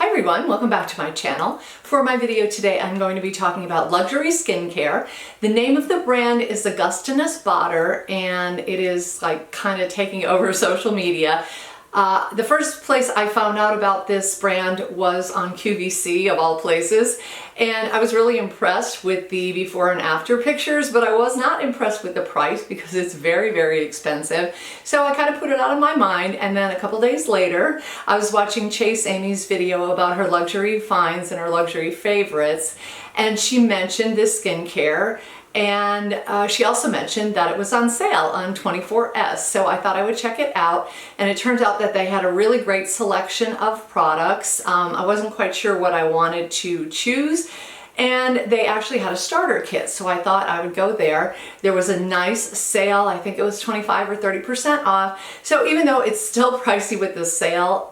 Hi everyone, welcome back to my channel. For my video today, I'm going to be talking about luxury skincare. The name of the brand is Augustinus Bader, and it is like kind of taking over social media. The first place I found out about this brand was on QVC of all places, and I was really impressed with the before and after pictures, but I was not impressed with the price because it's very, very expensive. So I kind of put it out of my mind, and then a couple days later, I was watching Chase Amy's video about her luxury finds and her luxury favorites, and she mentioned this skincare. And she also mentioned that it was on sale on 24S, so I thought I would check it out, and it turns out that they had a really great selection of products. I wasn't quite sure what I wanted to choose, and they actually had a starter kit, so I thought I would go there. There was a nice sale. I think it was 25 or 30% off, so even though it's still pricey with the sale,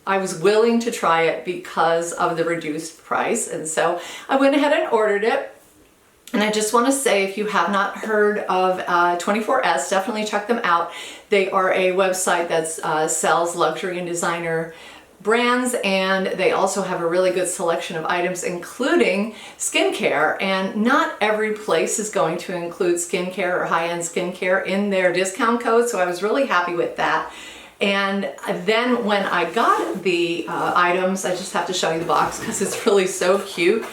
I was willing to try it because of the reduced price, and so I went ahead and ordered it. And I just want to say, if you have not heard of 24S, definitely check them out. They are a website that sells luxury and designer brands, and they also have a really good selection of items, including skincare. And not every place is going to include skincare or high-end skincare in their discount code, so I was really happy with that. And then when I got the items, I just have to show you the box because it's really so cute.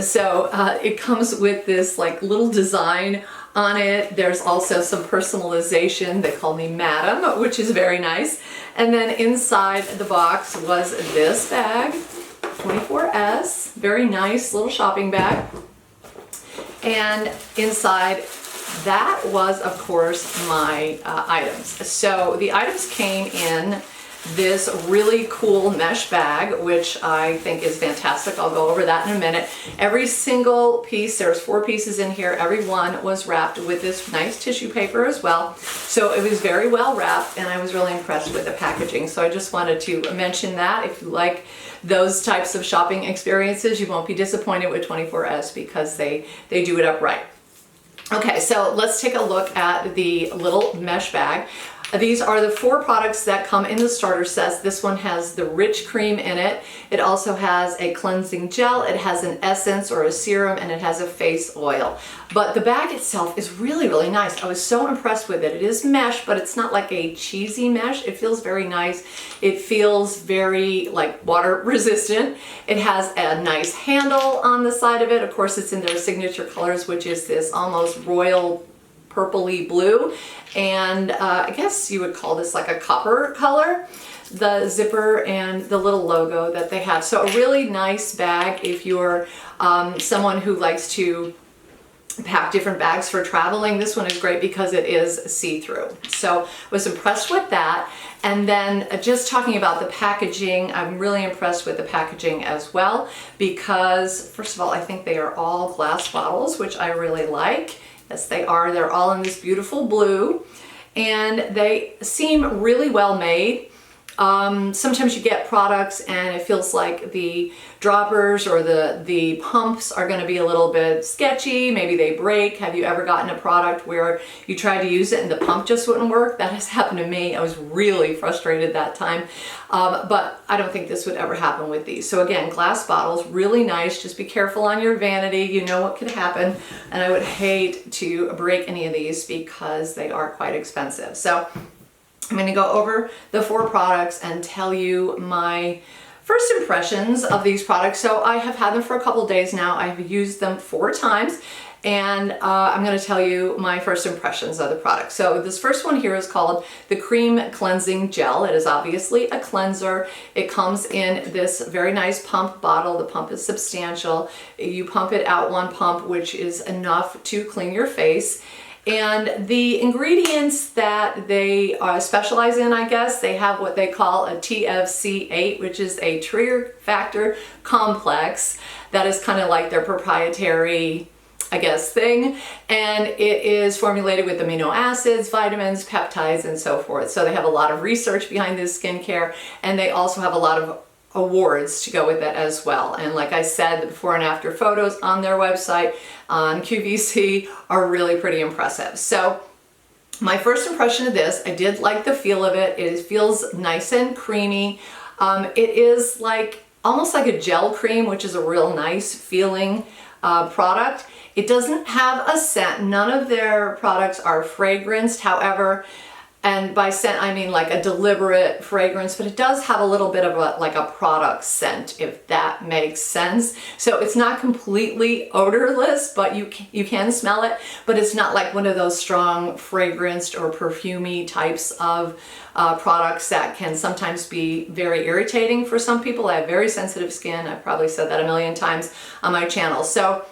So it comes with this like little design on it. There's also some personalization. They call me Madam, which is very nice. And then inside the box was this bag, 24S, very nice little shopping bag. And inside that was, of course, my items. So the items came in this really cool mesh bag, which I think is fantastic. I'll go over that in a minute. Every single piece, there's 4 pieces in here, every one was wrapped with this nice tissue paper as well. So it was very well wrapped, and I was really impressed with the packaging. So I just wanted to mention that. If you like those types of shopping experiences, you won't be disappointed with 24S because they do it up right. Okay, so let's take a look at the little mesh bag. These are the 4 products that come in the starter set. This one has the rich cream in it. It also has a cleansing gel, it has an essence or a serum, and it has a face oil. But the bag itself is really, really nice. I was so impressed with it. It is mesh, but it's not like a cheesy mesh. It feels very nice. It feels very like water resistant. It has a nice handle on the side of it. Of course, it's in their signature colors, which is this almost royal purpley blue, and I guess you would call this like a copper color, the zipper and the little logo that they have. So a really nice bag if you're someone who likes to pack different bags for traveling. This one is great because it is see-through. So I was impressed with that. And then just talking about the packaging, I'm really impressed with the packaging as well because, first of all, I think they are all glass bottles, which I really like. Yes, they are. They're all in this beautiful blue, and they seem really well made. Sometimes you get products and it feels like the droppers or the pumps are going to be a little bit sketchy. Maybe they break. Have you ever gotten a product where you tried to use it and the pump just wouldn't work? That has happened to me. I was really frustrated that time, but I don't think this would ever happen with these. So again, glass bottles, really nice. Just be careful on your vanity. You know what could happen, and I would hate to break any of these because they are quite expensive. So I'm going to go over the 4 products and tell you my first impressions of these products. So I have had them for a couple days now. I've used them 4 times, and I'm going to tell you my first impressions of the product. So this first one here is called the Cream Cleansing Gel. It is obviously a cleanser. It comes in this very nice pump bottle. The pump is substantial. You pump it out 1 pump, which is enough to clean your face. And the ingredients that they specialize in, I guess, they have what they call a TFC8, which is a trigger factor complex. That is kind of like their proprietary, I guess, thing. And it is formulated with amino acids, vitamins, peptides, and so forth. So they have a lot of research behind this skincare, and they also have a lot of awards to go with it as well. And like I said, the before and after photos on their website on QVC are really pretty impressive. So my first impression of this, I did like the feel of it. It feels nice and creamy. It is like almost like a gel cream, which is a real nice feeling product. It doesn't have a scent. None of their products are fragranced, however, and by scent I mean like a deliberate fragrance, but it does have a little bit of a product scent, if that makes sense. So it's not completely odorless, but you can smell it, but it's not like one of those strong fragranced or perfumey types of products that can sometimes be very irritating for some people. I have very sensitive skin. I've probably said that a million times on my channel. So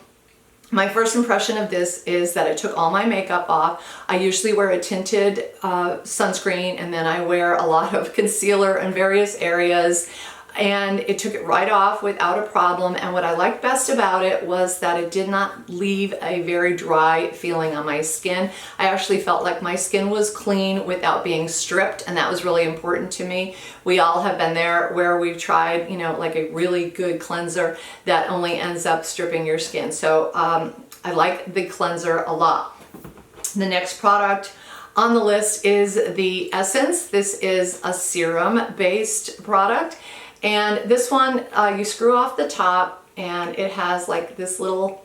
my first impression of this is that it took all my makeup off. I usually wear a tinted sunscreen, and then I wear a lot of concealer in various areas, and it took it right off without a problem. And what I liked best about it was that it did not leave a very dry feeling on my skin. I actually felt like my skin was clean without being stripped, and that was really important to me. We all have been there where we've tried, you know, like a really good cleanser that only ends up stripping your skin. So I like the cleanser a lot. The next product on the list is the Essence. This is a serum based product. And this one, you screw off the top, and it has like this little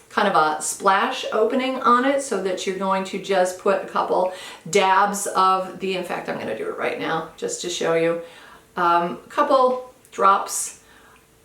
kind of a splash opening on it, so that you're going to just put a couple dabs of the, in fact, I'm going to do it right now just to show you, a couple drops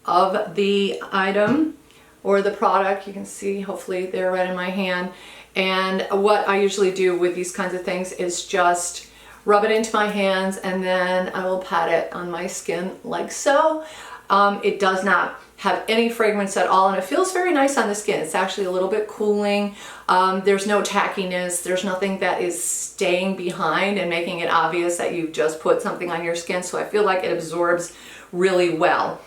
of the item or the product. You can see, hopefully they're right in my hand. And what I usually do with these kinds of things is just rub it into my hands, and then I will pat it on my skin like so. It does not have any fragrance at all, and it feels very nice on the skin. It's actually a little bit cooling. There's no tackiness. There's nothing that is staying behind and making it obvious that you've just put something on your skin. So I feel like it absorbs really well.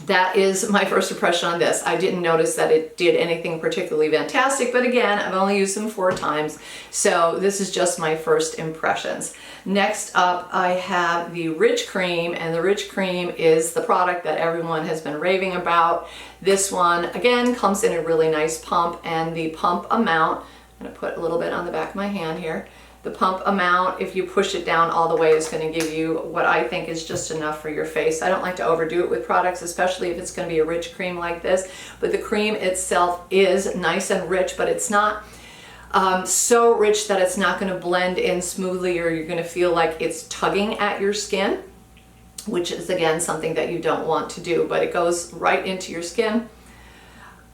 That is my first impression on this. I didn't notice that it did anything particularly fantastic, but again, I've only used them 4 times, so this is just my first impressions. Next up, I have the Rich Cream, and the Rich Cream is the product that everyone has been raving about. This one, again, comes in a really nice pump, and the pump amount, I'm going to put a little bit on the back of my hand here. The pump amount, if you push it down all the way, is going to give you what I think is just enough for your face. I don't like to overdo it with products, especially if it's going to be a rich cream like this. But the cream itself is nice and rich, but it's not so rich that it's not going to blend in smoothly, or you're going to feel like it's tugging at your skin, which is, again, something that you don't want to do. But it goes right into your skin.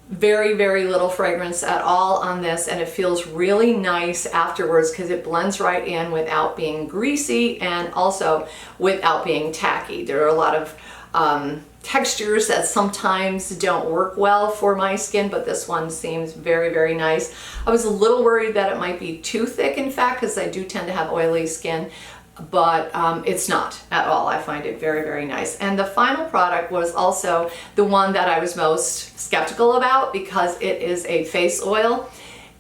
Very, very little fragrance at all on this, and it feels really nice afterwards because it blends right in without being greasy and also without being tacky. There are a lot of textures that sometimes don't work well for my skin, but this one seems very, very nice. I was a little worried that it might be too thick, in fact, because I do tend to have oily skin, but it's not at all. I find it very, very nice. And the final product was also the one that I was most skeptical about, because it is a face oil.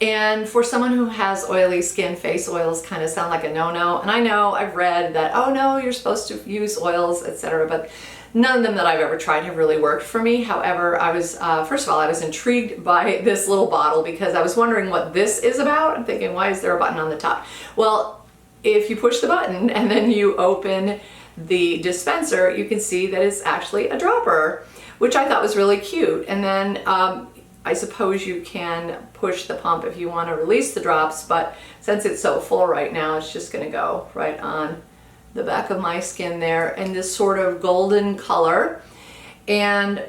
And for someone who has oily skin, face oils kind of sound like a no-no. And I know I've read that, oh no, you're supposed to use oils, etc., but none of them that I've ever tried have really worked for me. However, I was, first of all, I was intrigued by this little bottle because I was wondering what this is about. I'm thinking, why is there a button on the top? Well, if you push the button and then you open the dispenser, you can see that it's actually a dropper, which I thought was really cute. And then I suppose you can push the pump if you want to release the drops, but since it's so full right now, it's just going to go right on the back of my skin there in this sort of golden color. And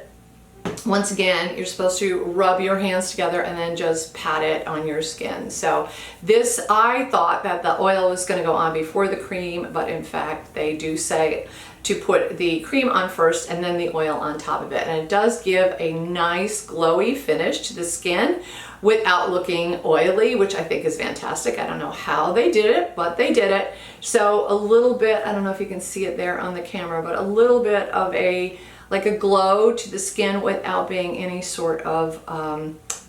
once again, you're supposed to rub your hands together and then just pat it on your skin. So this, I thought that the oil was going to go on before the cream, but in fact they do say to put the cream on first and then the oil on top of it. And it does give a nice glowy finish to the skin without looking oily, which I think is fantastic. I don't know how they did it, but they did it. So a little bit, I don't know if you can see it there on the camera, but a little bit of a like a glow to the skin without being any sort of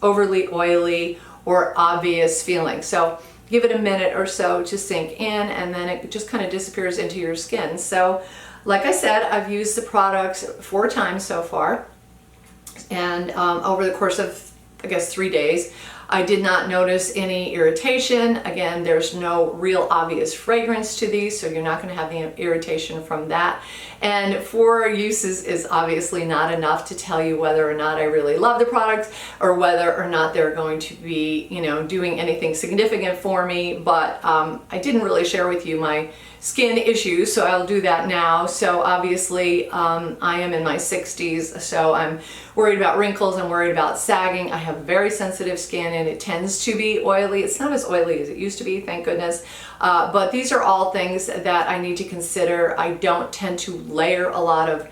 overly oily or obvious feeling. So give it a minute or so to sink in, and then it just kind of disappears into your skin. So like I said, I've used the products 4 times so far, and over the course of, I guess, 3 days. I did not notice any irritation. Again, there's no real obvious fragrance to these, so you're not going to have the irritation from that. And 4 uses is obviously not enough to tell you whether or not I really love the products or whether or not they're going to be, you know, doing anything significant for me. But I didn't really share with you my skin issues, so I'll do that now. So obviously I am in my 60s, so I'm worried about wrinkles, I'm worried about sagging. I have very sensitive skin and it tends to be oily. It's not as oily as it used to be, thank goodness. But these are all things that I need to consider. I don't tend to layer a lot of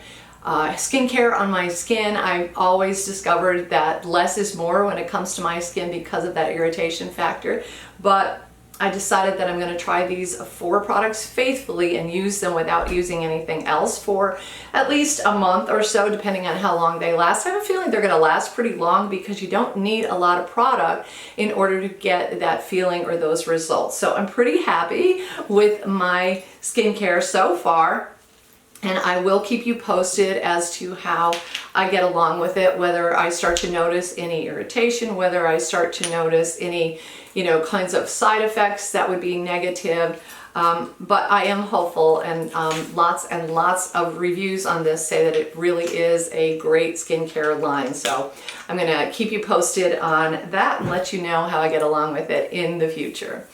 skincare on my skin. I've always discovered that less is more when it comes to my skin because of that irritation factor. But I decided that I'm going to try these 4 products faithfully and use them without using anything else for at least a month or so, depending on how long they last. I have a feeling they're going to last pretty long because you don't need a lot of product in order to get that feeling or those results. So I'm pretty happy with my skincare so far. And I will keep you posted as to how I get along with it, whether I start to notice any irritation, whether I start to notice any, you know, kinds of side effects that would be negative. But I am hopeful, and lots of reviews on this say that it really is a great skincare line. So I'm going to keep you posted on that and let you know how I get along with it in the future.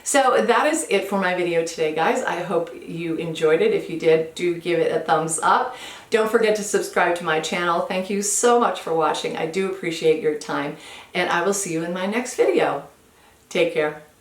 So that is it for my video today, guys. I hope you enjoyed it. If you did, do give it a thumbs up. Don't forget to subscribe to my channel. Thank you so much for watching. I do appreciate your time, and I will see you in my next video. Take care.